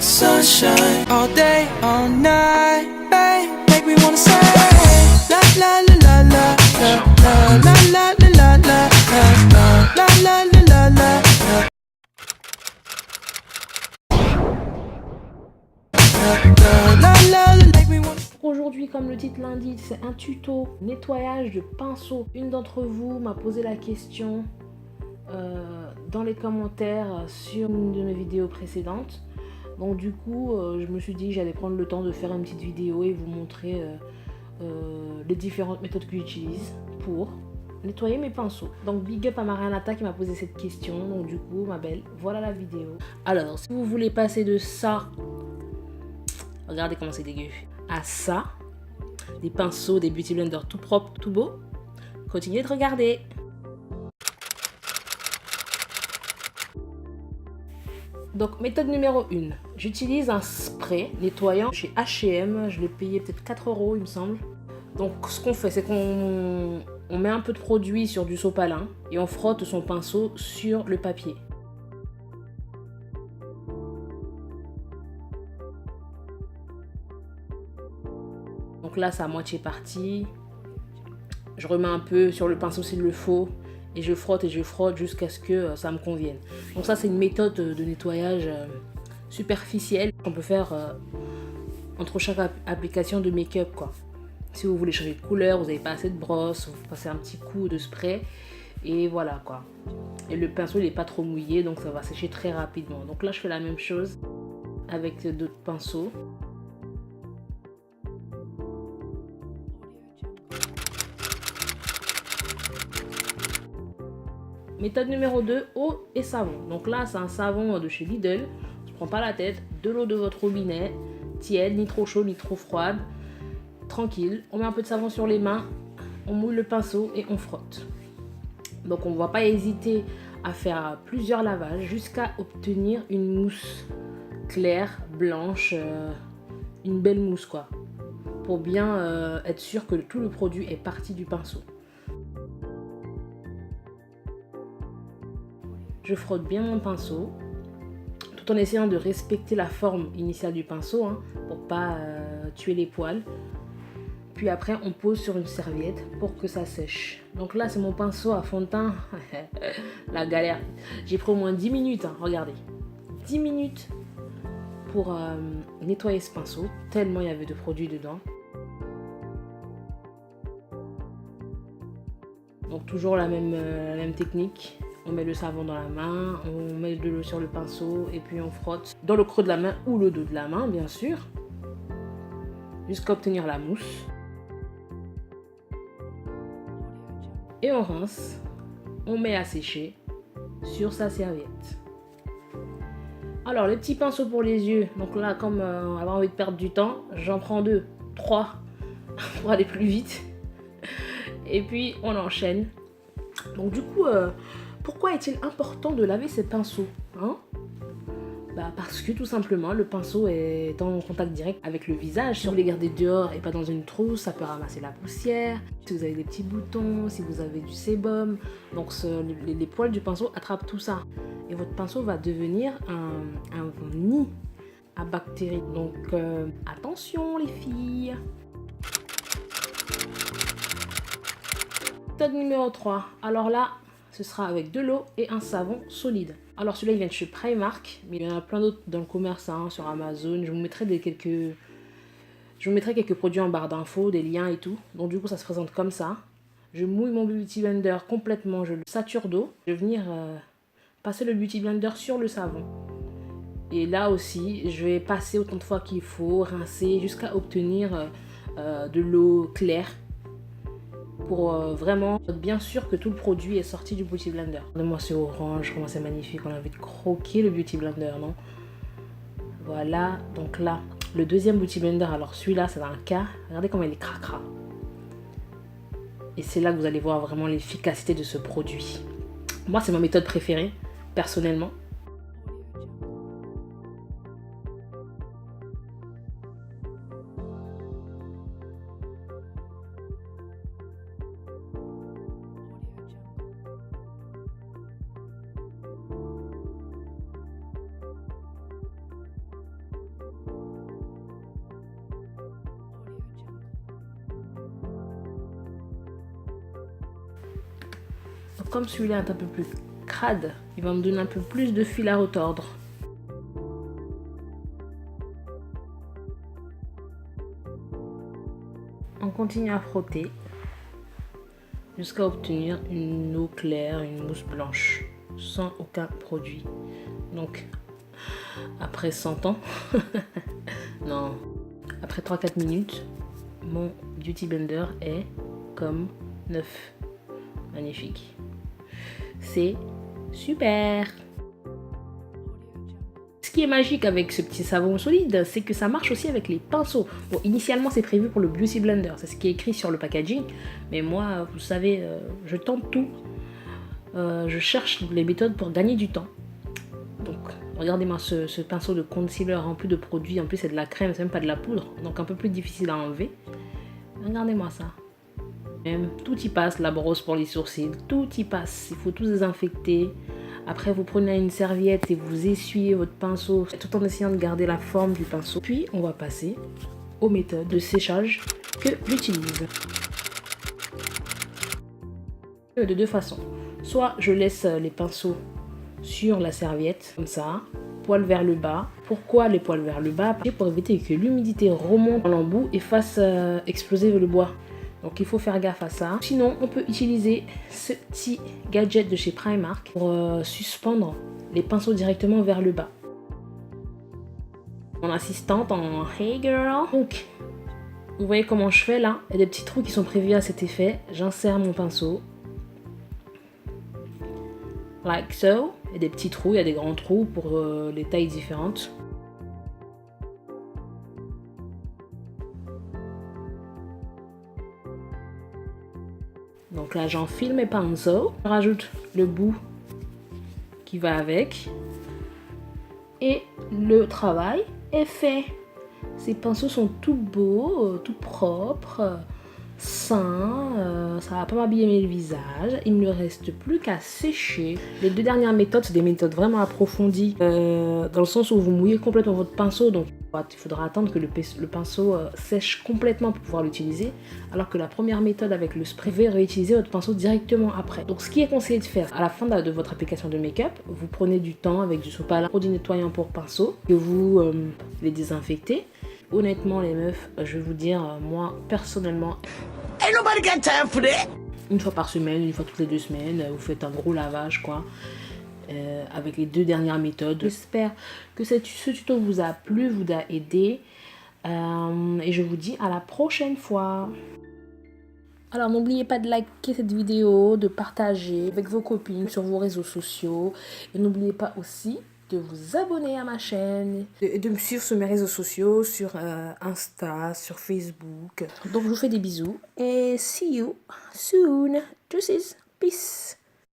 Sunshine all day, all night, babe. Make me wanna say la la la la la la la la la la la la la la la la la. Aujourd'hui, comme le titre l'indique, c'est un tuto nettoyage de pinceau. Une d'entre vous m'a posé la question dans les commentaires sur une de mes vidéos précédentes. Donc du coup, je me suis dit que j'allais prendre le temps de faire une petite vidéo et vous montrer les différentes méthodes que j'utilise pour nettoyer mes pinceaux. Donc big up à Marianata qui m'a posé cette question. Donc du coup, ma belle, voilà la vidéo. Alors, si vous voulez passer de ça, regardez comment c'est dégueu, à ça, des pinceaux, des beauty blenders tout propres, tout beau, continuez de regarder. Donc méthode numéro 1, j'utilise un spray nettoyant chez H&M, je l'ai payé peut-être 4 € il me semble. Donc ce qu'on fait, c'est qu'on met un peu de produit sur du sopalin et on frotte son pinceau sur le papier. Donc là, c'est à moitié parti. Je remets un peu sur le pinceau s'il le faut. Et je frotte jusqu'à ce que ça me convienne. Donc ça, c'est une méthode de nettoyage superficielle qu'on peut faire entre chaque application de make-up, quoi. Si vous voulez changer de couleur, vous n'avez pas assez de brosse, vous passez un petit coup de spray. Et voilà, quoi. Et le pinceau, il n'est pas trop mouillé, donc ça va sécher très rapidement. Donc là, je fais la même chose avec d'autres pinceaux. Méthode numéro 2, eau et savon. Donc là, c'est un savon de chez Lidl. Je ne prends pas la tête. De l'eau de votre robinet, tiède, ni trop chaud, ni trop froide. Tranquille. On met un peu de savon sur les mains, on mouille le pinceau et on frotte. Donc on ne va pas hésiter à faire plusieurs lavages jusqu'à obtenir une mousse claire, blanche, une belle mousse, quoi. Pour bien être sûr que tout le produit est parti du pinceau. Je frotte bien mon pinceau, tout en essayant de respecter la forme initiale du pinceau, hein, pour pas tuer les poils. Puis après, on pose sur une serviette pour que ça sèche. Donc là, c'est mon pinceau à fond de teint. La galère. J'ai pris au moins 10 minutes, hein, regardez. 10 minutes pour nettoyer ce pinceau, tellement il y avait de produits dedans. Donc toujours la même technique. On met le savon dans la main, on met de l'eau sur le pinceau et puis on frotte dans le creux de la main ou le dos de la main, bien sûr, jusqu'à obtenir la mousse. Et on rince, on met à sécher sur sa serviette. Alors les petits pinceaux pour les yeux, donc là comme on a envie de perdre du temps, j'en prends 2, 3 pour aller plus vite. Et puis on enchaîne. Donc du coup, pourquoi est-il important de laver ses pinceaux, hein? Parce que tout simplement, le pinceau est en contact direct avec le visage. Si vous les gardez dehors et pas dans une trousse, ça peut ramasser la poussière. Si vous avez des petits boutons, si vous avez du sébum, donc les poils du pinceau attrapent tout ça. Et votre pinceau va devenir un nid à bactéries. Donc attention les filles. Méthode numéro 3. Alors là, ce sera avec de l'eau et un savon solide. Alors celui-là, il vient de chez Primark, mais il y en a plein d'autres dans le commerce, hein, sur Amazon. Je vous mettrai quelques produits en barre d'infos, des liens et tout. Donc du coup, ça se présente comme ça. Je mouille mon Beauty Blender complètement, je le sature d'eau. Je vais venir passer le Beauty Blender sur le savon. Et là aussi, je vais passer autant de fois qu'il faut, rincer jusqu'à obtenir de l'eau claire. Pour vraiment être bien sûr que tout le produit est sorti du Beauty Blender. Regardez-moi ce orange, comment c'est magnifique, on a envie de croquer le Beauty Blender, non? Voilà, donc là, le deuxième Beauty Blender, alors celui-là c'est un cas, regardez comment il est cracra. Et c'est là que vous allez voir vraiment l'efficacité de ce produit. Moi c'est ma méthode préférée, personnellement. comme celui-là est un peu plus crade, il va me donner un peu plus de fil à retordre. On continue à frotter jusqu'à obtenir une eau claire, une mousse blanche, sans aucun produit. Donc, après 100 ans, non, après 3-4 minutes, mon Beauty Blender est comme neuf. Magnifique. C'est super. Ce qui est magique avec ce petit savon solide, c'est que ça marche aussi avec les pinceaux. Bon, initialement, c'est prévu pour le Beauty Blender. C'est ce qui est écrit sur le packaging. Mais moi, vous savez, je tente tout. Je cherche les méthodes pour gagner du temps. Donc, regardez-moi ce pinceau de concealer rempli de produits. En plus, c'est de la crème, c'est même pas de la poudre. Donc, un peu plus difficile à enlever. Regardez-moi ça. Même, tout y passe, la brosse pour les sourcils. Tout y passe. Il faut tout désinfecter. Après, vous prenez une serviette et vous essuyez votre pinceau tout en essayant de garder la forme du pinceau. Puis, on va passer aux méthodes de séchage que j'utilise. De deux façons. Soit je laisse les pinceaux sur la serviette, comme ça, poils vers le bas. Pourquoi les poils vers le bas? Pour éviter que l'humidité remonte dans l'embout et fasse exploser le bois. Donc il faut faire gaffe à ça. Sinon, on peut utiliser ce petit gadget de chez Primark pour suspendre les pinceaux directement vers le bas. Mon assistante en Hey Girl. Donc, vous voyez comment je fais là? Il y a des petits trous qui sont prévus à cet effet. J'insère mon pinceau. Like so. Il y a des petits trous, il y a des grands trous pour les tailles différentes. Donc là, j'enfile mes pinceaux. Je rajoute le bout qui va avec. Et le travail est fait. Ces pinceaux sont tout beaux, tout propres, sains. Ça va pas m'abîmer le visage. Il ne me reste plus qu'à sécher. Les deux dernières méthodes, c'est des méthodes vraiment approfondies. Dans le sens où vous mouillez complètement votre pinceau. Donc il faudra attendre que le pinceau sèche complètement pour pouvoir l'utiliser. Alors que la première méthode avec le spray, vous pouvez réutiliser votre pinceau directement après. Donc ce qui est conseillé de faire à la fin de votre application de make-up, vous prenez du temps avec du sopalin, produit nettoyant pour pinceau, que vous les désinfectez. Honnêtement les meufs, je vais vous dire, moi personnellement, Ain't nobody got time for that. une fois par semaine, une fois toutes les 2 semaines, vous faites un gros lavage quoi. Avec les deux dernières méthodes. J'espère que ce tuto vous a plu, vous a aidé. Et je vous dis à la prochaine fois. Alors n'oubliez pas de liker cette vidéo, de partager avec vos copines sur vos réseaux sociaux. Et n'oubliez pas aussi de vous abonner à ma chaîne et de me suivre sur mes réseaux sociaux, sur Insta, sur Facebook. Donc je vous fais des bisous et see you soon. Deuces, peace.